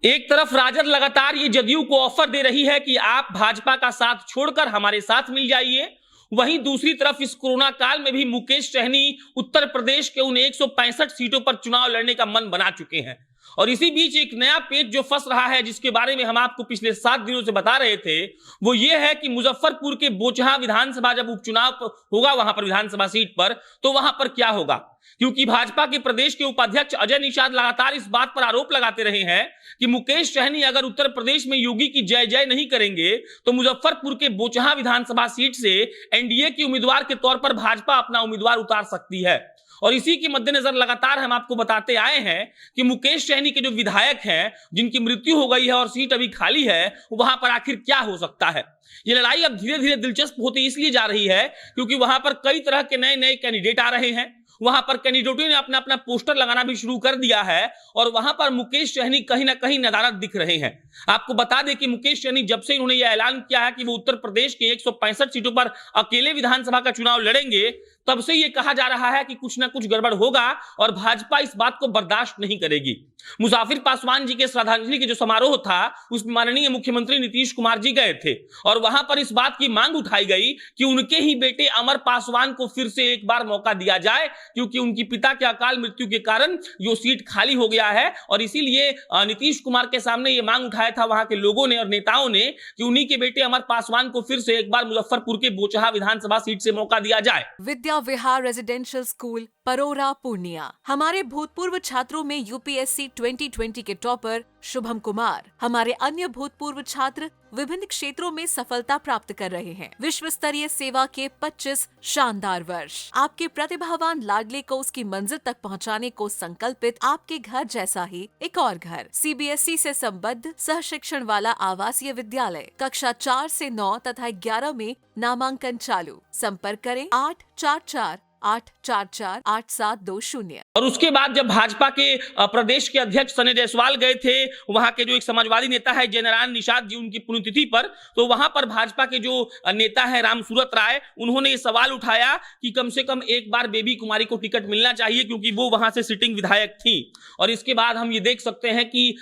एक तरफ राजद लगातार ये जदयू को ऑफर दे रही है कि आप भाजपा का साथ छोड़कर हमारे साथ मिल जाइए, वहीं दूसरी तरफ इस कोरोना काल में भी मुकेश सहनी उत्तर प्रदेश के उन 165 सीटों पर चुनाव लड़ने का मन बना चुके हैं। और इसी बीच एक नया पेच जो फंस रहा है, जिसके बारे में हम आपको पिछले 7 दिनों से बता रहे थे, वो ये है कि मुजफ्फरपुर के बोचहा विधानसभा जब उपचुनाव होगा वहां पर विधानसभा सीट पर, तो वहां पर क्या होगा। क्योंकि भाजपा के प्रदेश के उपाध्यक्ष अजय निषाद लगातार इस बात पर आरोप लगाते रहे हैं कि मुकेश सहनी अगर उत्तर प्रदेश में योगी की जय जय नहीं करेंगे तो मुजफ्फरपुर के बोचहा विधानसभा सीट से एनडीए के उम्मीदवार के तौर पर भाजपा अपना उम्मीदवार उतार सकती है। और इसी के मद्देनजर लगातार हम आपको बताते आए हैं कि मुकेश सहनी के जो विधायक हैं, जिनकी मृत्यु हो गई है और सीट अभी खाली है, वहां पर आखिर क्या हो सकता है। ये लड़ाई अब धीरे धीरे दिलचस्प होती इसलिए जा रही है क्योंकि वहां पर कई तरह के नए नए कैंडिडेट आ रहे हैं। वहां पर कैंडिडेटों ने अपना अपना पोस्टर लगाना भी शुरू कर दिया है और वहां पर मुकेश सहनी कहीं ना कहीं नदारद दिख रहे हैं। आपको बता दें कि मुकेश सहनी जब से इन्होंने यह ऐलान किया है कि वो उत्तर प्रदेश के 165 सीटों पर अकेले विधानसभा का चुनाव लड़ेंगे, तब से यह कहा जा रहा है कि कुछ ना कुछ गड़बड़ होगा और भाजपा इस बात को बर्दाश्त नहीं करेगी। मुसाफिर पासवान जी के श्रद्धांजलि के जो समारोह था, उसमें माननीय मुख्यमंत्री नीतीश कुमार जी गए थे और वहां पर इस बात की मांग उठाई गई कि उनके ही बेटे अमर पासवान को फिर से एक बार मौका दिया जाए, क्योंकि उनकी पिता के अकाल मृत्यु के कारण जो सीट खाली हो गया है। और इसीलिए नीतीश कुमार के सामने ये मांग उठाया था वहां के लोगों ने और नेताओं ने कि उन्हीं के बेटे अमर पासवान को फिर से एक बार मुजफ्फरपुर के बोचहा विधानसभा सीट से मौका दिया जाए। Vidya Vihar residential school, परोरा, Purnia. हमारे भूतपूर्व छात्रों में यूपीएससी 2020 के टॉपर शुभम कुमार, हमारे अन्य भूतपूर्व छात्र विभिन्न क्षेत्रों में सफलता प्राप्त कर रहे हैं। विश्व स्तरीय सेवा के 25 शानदार वर्ष, आपके प्रतिभावान लाडले को उसकी मंजिल तक पहुंचाने को संकल्पित आपके घर जैसा ही एक और घर। सीबीएसई से संबद्ध सह शिक्षण वाला आवासीय विद्यालय, कक्षा 4 से 9 तथा 11 में नामांकन चालू। संपर्क करें 844-844-8720। और उसके बाद जब भाजपा के प्रदेश के अध्यक्ष संजय जायसवाल गए थे वहां के जो एक समाजवादी नेता है जयनारायण निषाद जी, उनकी पुण्यतिथि पर, तो वहां पर भाजपा के जो नेता है राम सूरत राय, उन्होंने ये सवाल उठाया कि कम से कम एक बार बेबी कुमारी को टिकट मिलना चाहिए क्योंकि वो वहां से सिटिंग विधायक थी। और इसके बाद हम ये देख सकते हैं कि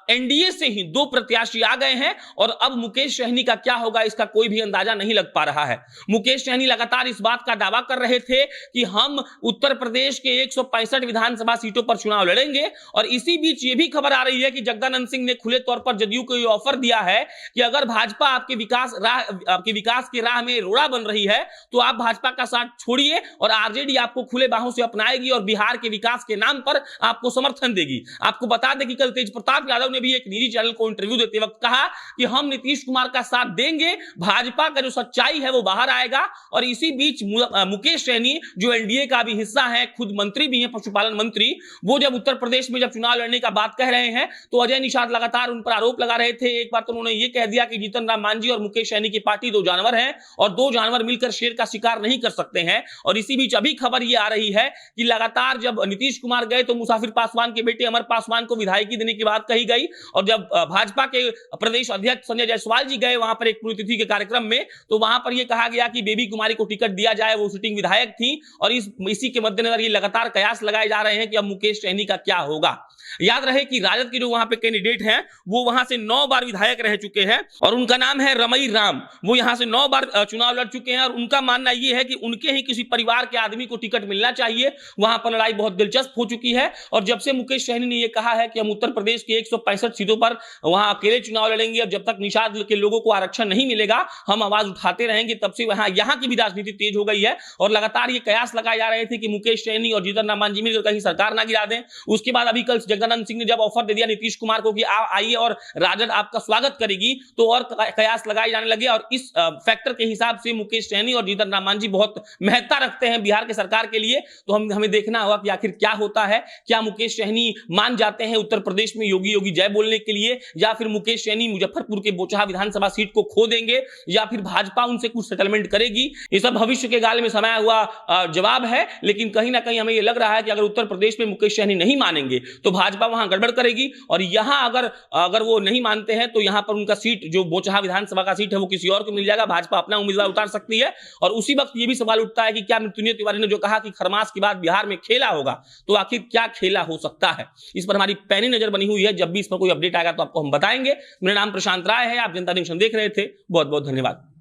एनडीए से ही 2 प्रत्याशी आ गए हैं और अब मुकेश सहनी का क्या होगा इसका कोई भी अंदाजा नहीं लग पा रहा है। मुकेश सहनी लगातार इस बात का दावा कर रहे थे कि हम उत्तर प्रदेश के 165 विधानसभा सीटों पर चुनाव लड़ेंगे। और इसी बीच ये भी खबर आ रही है कि जगदानंद सिंह ने खुले तौर पर जदयू को ये ऑफर दिया है कि अगर भाजपा आपके विकास की राह में रोड़ा बन रही है तो आप भाजपा का साथ छोड़िए और आरजेडी आपको खुले बाहों से अपनाएगी और बिहार के विकास के नाम पर आपको समर्थन देगी। आपको बता दें कि कल तेज प्रताप यादव ने भी एक निजी चैनल को इंटरव्यू देते वक्त कहा कि हम नीतीश कुमार का साथ देंगे, भाजपा का जो सच्चाई है वो बाहर आएगा। और इसी बीच मुकेश सहनी जो एनडीए का भी हिस्सा है, खुद मंत्री भी हैं, पशुपालन मंत्री, वो जब उत्तर प्रदेश में जब चुनाव लड़ने का बात कह रहे हैं तो अजय निषाद लगातार उन पर आरोप लगा रहे थे। एक बार तो उन्होंने ये कह दिया कि जीतन राम मांझी और मुकेश सहनी की पार्टी 2 जानवर हैं और 2 जानवर मिलकर शेर का शिकार नहीं कर सकते हैं। और इसी बीच अभी खबर ये आ रही है कि लगातार जब नीतीश कुमार गए तो मुसाफिर पासवान के बेटे अमर पासवान को विधायकी देने की बात कही गई और जब भाजपा के प्रदेश अध्यक्ष संजय जायसवाल जी गए वहां पर एक पुण्यतिथि के कार्यक्रम में, तो वहां पर यह कहा गया कि बेबी कुमारी को टिकट दिया जाए, वो सिटिंग विधायक थी। और इसी के मद्देनजर ये लगातार कयास लगाए जा रहे हैं कि अब मुकेश सहनी का क्या होगा। याद रहे कि राजद के जो वहां पे कैंडिडेट हैं वो वहां से 9 बार विधायक रह चुके हैं और उनका नाम है रमई राम। वो यहां से 9 बार चुनाव लड़ चुके हैं और उनका मानना यह है कि उनके ही किसी परिवार के आदमी को टिकट मिलना चाहिए। वहां पर लड़ाई बहुत दिलचस्प हो चुकी है और जब से मुकेश सहनी ने यह कहा है कि हम उत्तर प्रदेश के 165 सीटों पर वहां अकेले चुनाव लड़ेंगे और जब तक निषाद के लोगों को आरक्षण नहीं मिलेगा हम आवाज उठाते रहेंगे, तब से यहाँ की भी राजनीति तेज हो गई है। और लगातार ये कयास लगाए जा रहे थे कि मुकेश सहनी और जीतन राम मांझी मिलकर कहीं सरकार ना गिरा दें। उसके बाद अभी कल जगदानंद सिंह ने जब ऑफर दे दिया नीतीश कुमार को कि आइए और राजद आपका स्वागत करेगी, तो और कयास लगाए जाने लगे। और इस फैक्टर के हिसाब से मुकेश सहनी और जीतन राम मांझी बहुत महत्ता रखते हैं बिहार के सरकार के लिए। तो हमें देखना होगा कि आखिर क्या होता है। क्या मुकेश सहनी मान जाते हैं उत्तर प्रदेश में योगी योगी जय बोलने के लिए, या फिर मुकेश सहनी मुजफ्फरपुर के बोचहा विधानसभा सीट को खो देंगे, या फिर भाजपा उनसे कुछ सेटलमेंट करेगी। ये सब भविष्य के गाल में समाया हुआ जवाब है, लेकिन कहीं ना कहीं हमें यह लग रहा है कि अगर उत्तर प्रदेश में मुकेश सहनी नहीं मानेंगे तो भाजपा वहां गड़बड़ करेगी, और यहां अगर वो नहीं मानते हैं तो यहां पर उनका सीट जो बोचहा विधानसभा का सीट है वो किसी और को मिल जाएगा, भाजपा अपना उम्मीदवार उतार सकती है। और उसी वक्त ये भी सवाल उठता है कि क्या मृत्युंजय तिवारी ने जो कहा कि खरमास के बाद बिहार में खेला होगा, तो आखिर क्या खेला हो सकता है, इस पर हमारी पैनी नजर बनी हुई है। जब भी इस पर कोई अपडेट आएगा तो आपको हम बताएंगे। मेरा नाम प्रशांत राय है, आप जनता जंक्शन देख रहे थे। बहुत बहुत धन्यवाद।